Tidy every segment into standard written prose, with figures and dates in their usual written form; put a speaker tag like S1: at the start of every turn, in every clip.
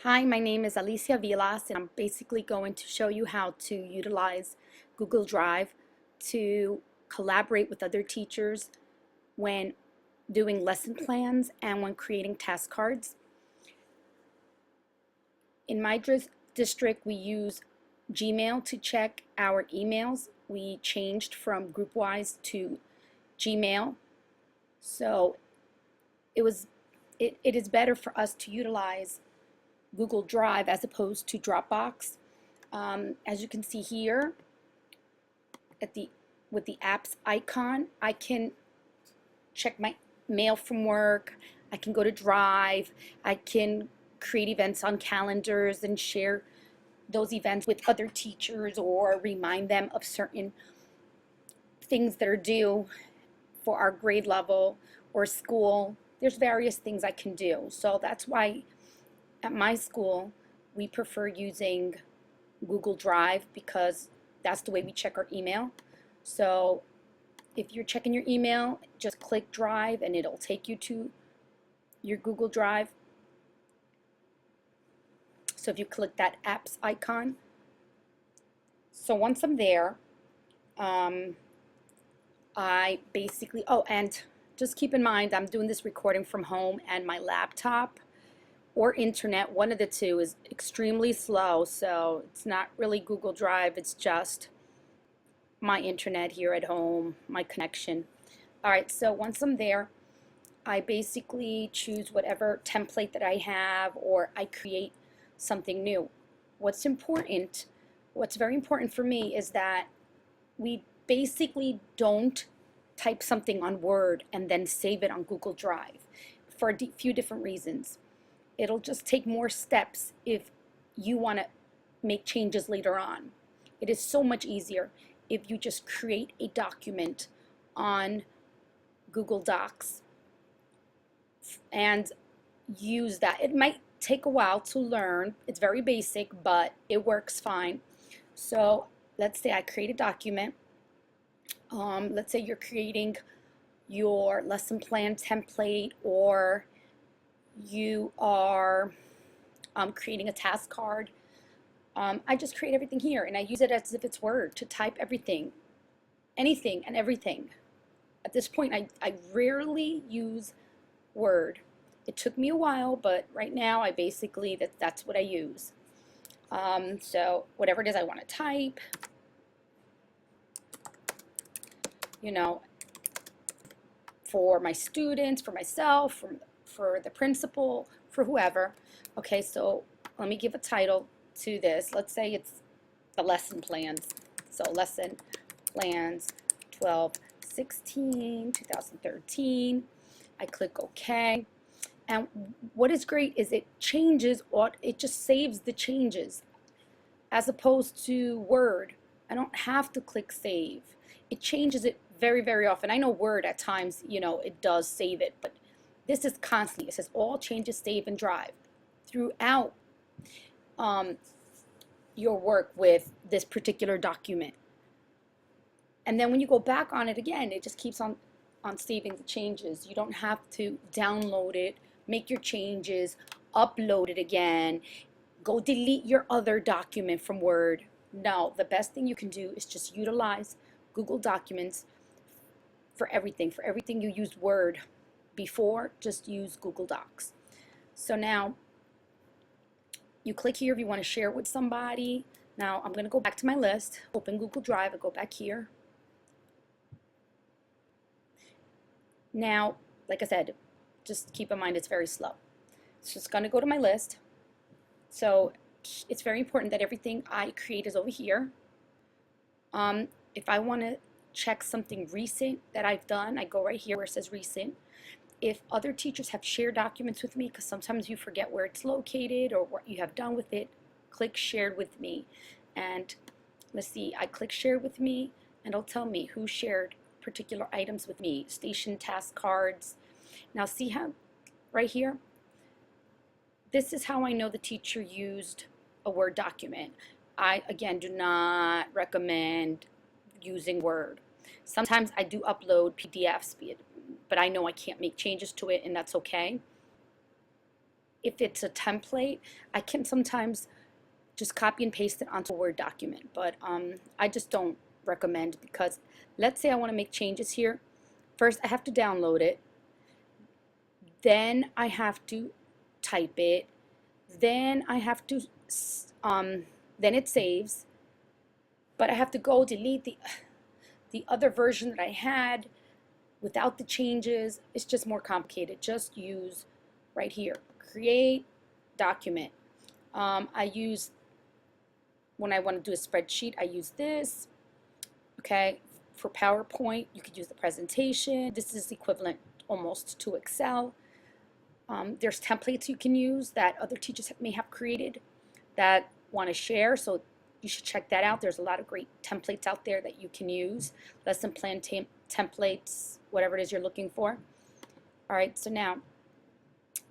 S1: Hi, my name is Alicia Vilas, and I'm basically going to show you how to utilize Google Drive to collaborate with other teachers when doing lesson plans and when creating task cards. In my district, we use Gmail to check our emails. We changed from GroupWise to Gmail, so it is better for us to utilize Google Drive as opposed to Dropbox. As you can see here with the apps icon, I can check my mail from work, I can go to Drive, I can create events on calendars and share those events with other teachers or remind them of certain things that are due for our grade level or school. There's various things I can do. So that's why at my school we prefer using Google Drive because that's the way we check our email. So if you're checking your email, just click Drive and it'll take you to your Google Drive. So if you click that apps icon, so once I'm there, I basically, and just keep in mind I'm doing this recording from home and my laptop or internet, one of the two, is extremely slow, so it's not really Google Drive, it's just my internet here at home, my connection. All right, so once I'm there, I basically choose whatever template that I have or I create something new. What's very important for me is that we basically don't type something on Word and then save it on Google Drive for a few different reasons. It'll just take more steps if you want to make changes later on. It is so much easier if you just create a document on Google Docs and use that. It might take a while to learn. It's very basic, but it works fine. So let's say I create a document. Let's say you're creating your lesson plan template, or you are creating a task card. I just create everything here and I use it as if it's Word to type everything, anything and everything. At this point, I rarely use Word. It took me a while, but right now I basically, that's what I use. So whatever it is I want to type, you know, for my students, for myself, for the principal, for whoever. Okay, so let me give a title to this. Let's say it's the lesson plans. So lesson plans 12/16, 2013. I click OK. And what is great is it changes, or it just saves the changes as opposed to Word. I don't have to click save. It changes it very, very often. I know Word at times, it does save it, but this is constantly. It says all changes save in Drive throughout your work with this particular document. And then when you go back on it again, it just keeps on saving the changes. You don't have to download it, make your changes, upload it again, go delete your other document from Word. No, the best thing you can do is just utilize Google Documents for everything. For everything you used Word before, just use Google Docs. So now you click here if you want to share it with somebody. Now I'm going to go back to my list, open Google Drive, and go back here. Now, like I said, just keep in mind it's very slow. It's just going to go to my list. So it's very important that everything I create is over here. If I want to check something recent that I've done, I go right here where it says recent. If other teachers have shared documents with me, because sometimes you forget where it's located or what you have done with it, click shared with me. And let's see, I click shared with me and it'll tell me who shared particular items with me, station task cards. Now see how right here, this is how I know the teacher used a Word document. I, again, do not recommend using Word. Sometimes I do upload PDFs, but I know I can't make changes to it, and that's okay. if it's a template, I can sometimes just copy and paste it onto a Word document, but I just don't recommend, because let's say I want to make changes here. First, I have to download it, then I have to type it, then I have to, then it saves, but I have to go delete the other version that I had without the changes. It's just more complicated. Just use right here, create document. I use, when I want to do a spreadsheet, I use this. Okay, for PowerPoint, you could use the presentation. This is equivalent almost to Excel. There's templates you can use that other teachers may have created that want to share, so you should check that out. There's a lot of great templates out there that you can use, lesson plan templates, whatever it is you're looking for. All right, so now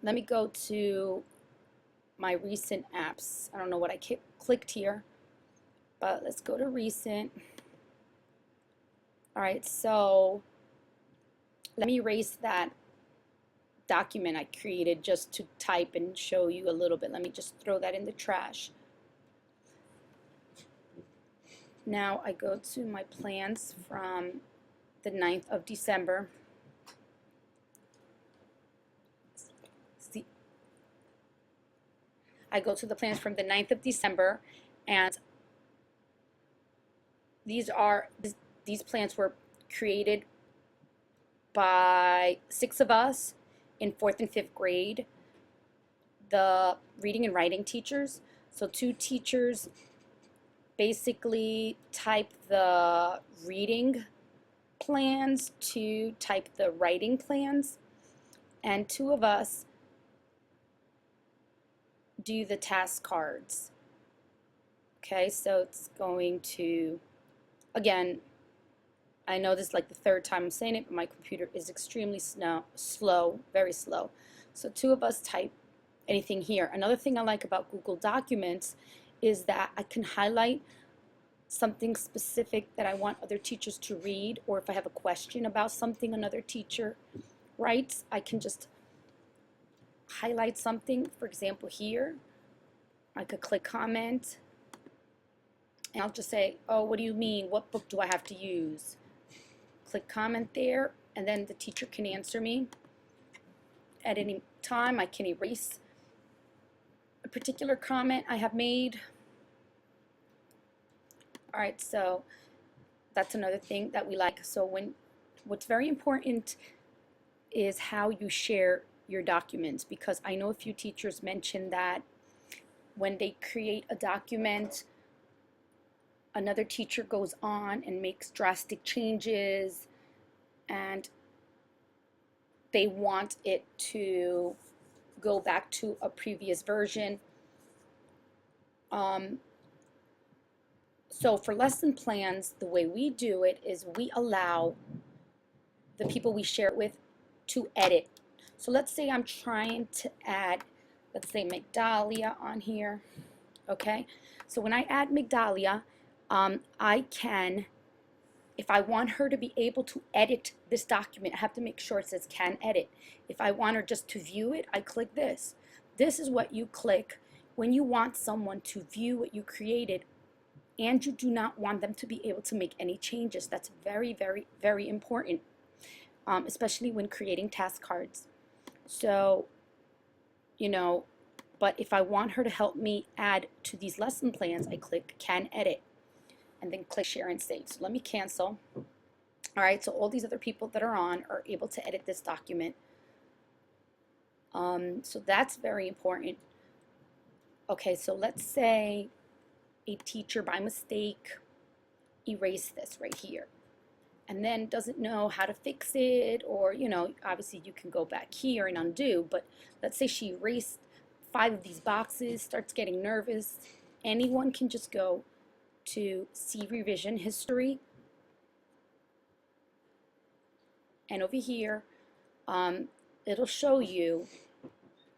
S1: let me go to my recent apps. I don't know what I clicked here, but let's go to recent. All right, so let me erase that document I created just to type and show you a little bit. Let me just throw that in the trash. Now I go to my plans from the 9th of December. See, I go to the plans from the 9th of December, and these plans were created by 6 of us in 4th and 5th grade, the reading and writing teachers. So 2 teachers basically type the reading plans to type the writing plans, and 2 of us do the task cards. Okay, so it's going to, again, I know this is like the 3rd time I'm saying it, but my computer is extremely slow, very slow. So 2 of us type anything here. Another thing I like about Google Documents is that I can highlight something specific that I want other teachers to read, or if I have a question about something another teacher writes, I can just highlight something. For example, here, I could click comment, and I'll just say, oh, what do you mean? What book do I have to use? Click comment there, and then the teacher can answer me. At any time, I can erase a particular comment I have made. All right, so that's another thing that we like. So what's very important is how you share your documents, because I know a few teachers mentioned that when they create a document, another teacher goes on and makes drastic changes, and they want it to go back to a previous version. So for lesson plans, the way we do it is we allow the people we share it with to edit. So let's say I'm trying to add, let's say Migdalia on here, okay? So when I add Migdalia, I can, if I want her to be able to edit this document, I have to make sure it says can edit. If I want her just to view it, I click this. This is what you click when you want someone to view what you created and you do not want them to be able to make any changes. That's very, very, very important, especially when creating task cards. So, you know, but if I want her to help me add to these lesson plans, I click can edit and then click share and save. So let me cancel. All right, so all these other people that are on are able to edit this document. So that's very important. Okay, so let's say a teacher by mistake erased this right here and then doesn't know how to fix it, or, you know, obviously you can go back here and undo, but let's say she erased 5 of these boxes, starts getting nervous. Anyone can just go to see revision history, and over here it'll show you,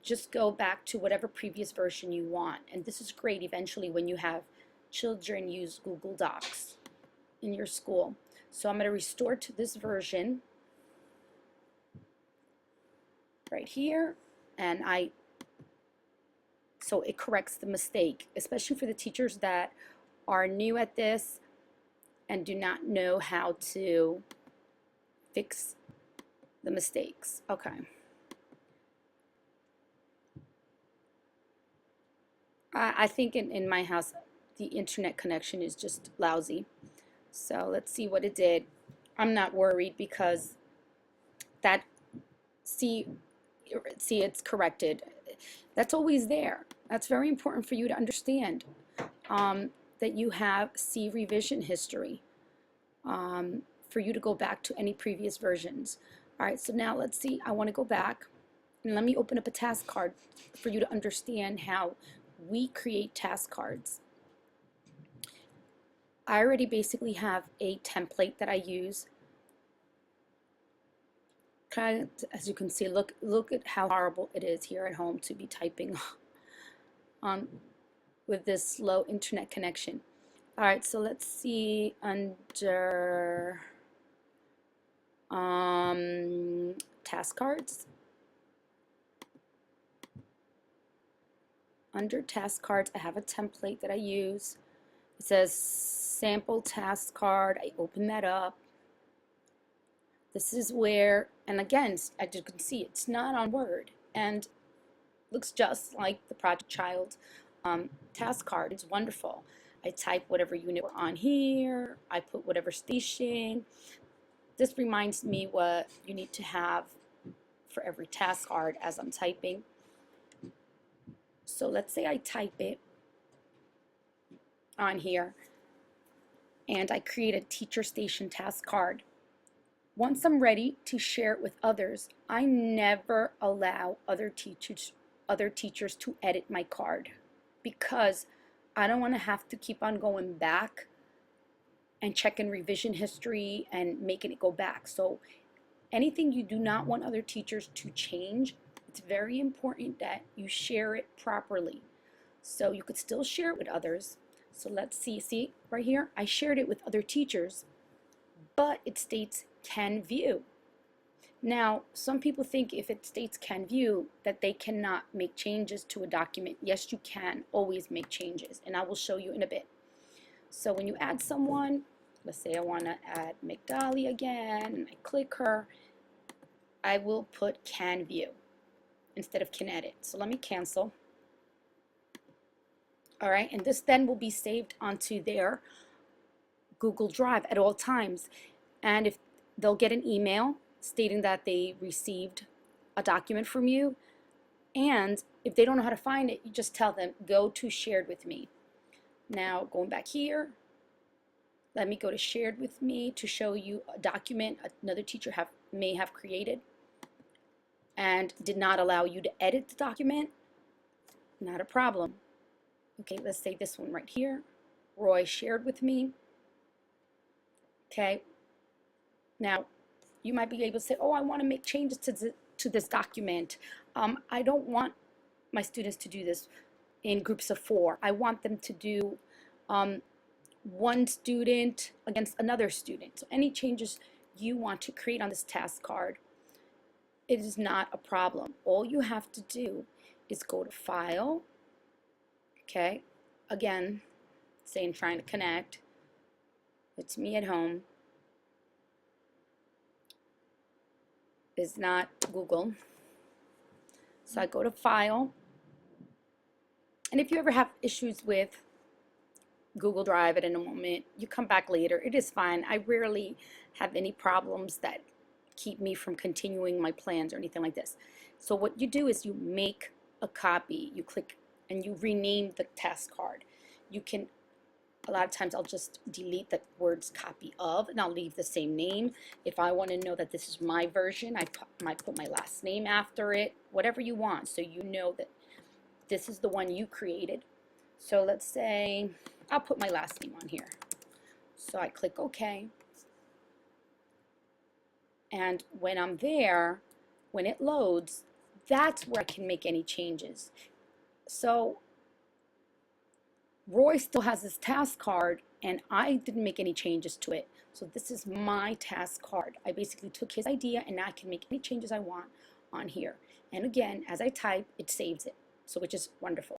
S1: just go back to whatever previous version you want. And this is great eventually when you have children use Google Docs in your school. So I'm going to restore to this version right here, and I so it corrects the mistake, especially for the teachers that are new at this and do not know how to fix the mistakes. Okay. I think in my house, the internet connection is just lousy. So let's see what it did. I'm not worried because that, see, it's corrected. That's always there. That's very important for you to understand, that you have C revision history, for you to go back to any previous versions. All right, so now let's see. I want to go back and let me open up a task card for you to understand how we create task cards. I already basically have a template that I use. Kind of, as you can see, look at how horrible it is here at home to be typing with this slow internet connection. All right, so let's see under task cards. Under task cards, I have a template that I use. It says sample task card. I open that up. This is where, and again, as you can see, it's not on Word and looks just like the Project Child task card. It's wonderful. I type whatever unit we're on here. I put whatever station. This reminds me what you need to have for every task card as I'm typing. So let's say I type it on here and I create a teacher station task card. Once I'm ready to share it with others, I never allow other teachers to edit my card, because I don't want to have to keep on going back and checking revision history and making it go back. So anything you do not want other teachers to change, it's very important that you share it properly. So you could still share it with others. So let's see right here, I shared it with other teachers, but it states can view. Now, some people think if it states can view that they cannot make changes to a document. Yes, you can always make changes, and I will show you in a bit. So when you add someone, let's say I want to add McDolly again, and I click her, I will put can view instead of can edit. So let me cancel. All right, and this then will be saved onto their Google Drive at all times. And if they'll get an email stating that they received a document from you, and if they don't know how to find it, you just tell them, go to shared with me. Now going back here, let me go to shared with me to show you a document another teacher may have created and did not allow you to edit the document. Not a problem. Okay, let's say this one right here. Roy shared with me. Okay, now you might be able to say, oh, I want to make changes to this document. I don't want my students to do this in groups of 4. I want them to do one student against another student. So any changes you want to create on this task card, it is not a problem. All you have to do is go to File. Okay, again, saying trying to connect. It's me at home. Is not Google. So I go to File. And if you ever have issues with Google Drive at any moment, you come back later. It is fine. I rarely have any problems that keep me from continuing my plans or anything like this. So what you do is you make a copy. You click and you rename the task card. You can, a lot of times I'll just delete the words copy of and I'll leave the same name. If I want to know that this is my version, I might put my last name after it, whatever you want, so you know that this is the one you created. So let's say I'll put my last name on here. So I click OK. And when I'm there, when it loads, that's where I can make any changes. So Roy still has his task card and I didn't make any changes to it. So this is my task card. I basically took his idea and now I can make any changes I want on here. And again, as I type, it saves it, so which is wonderful.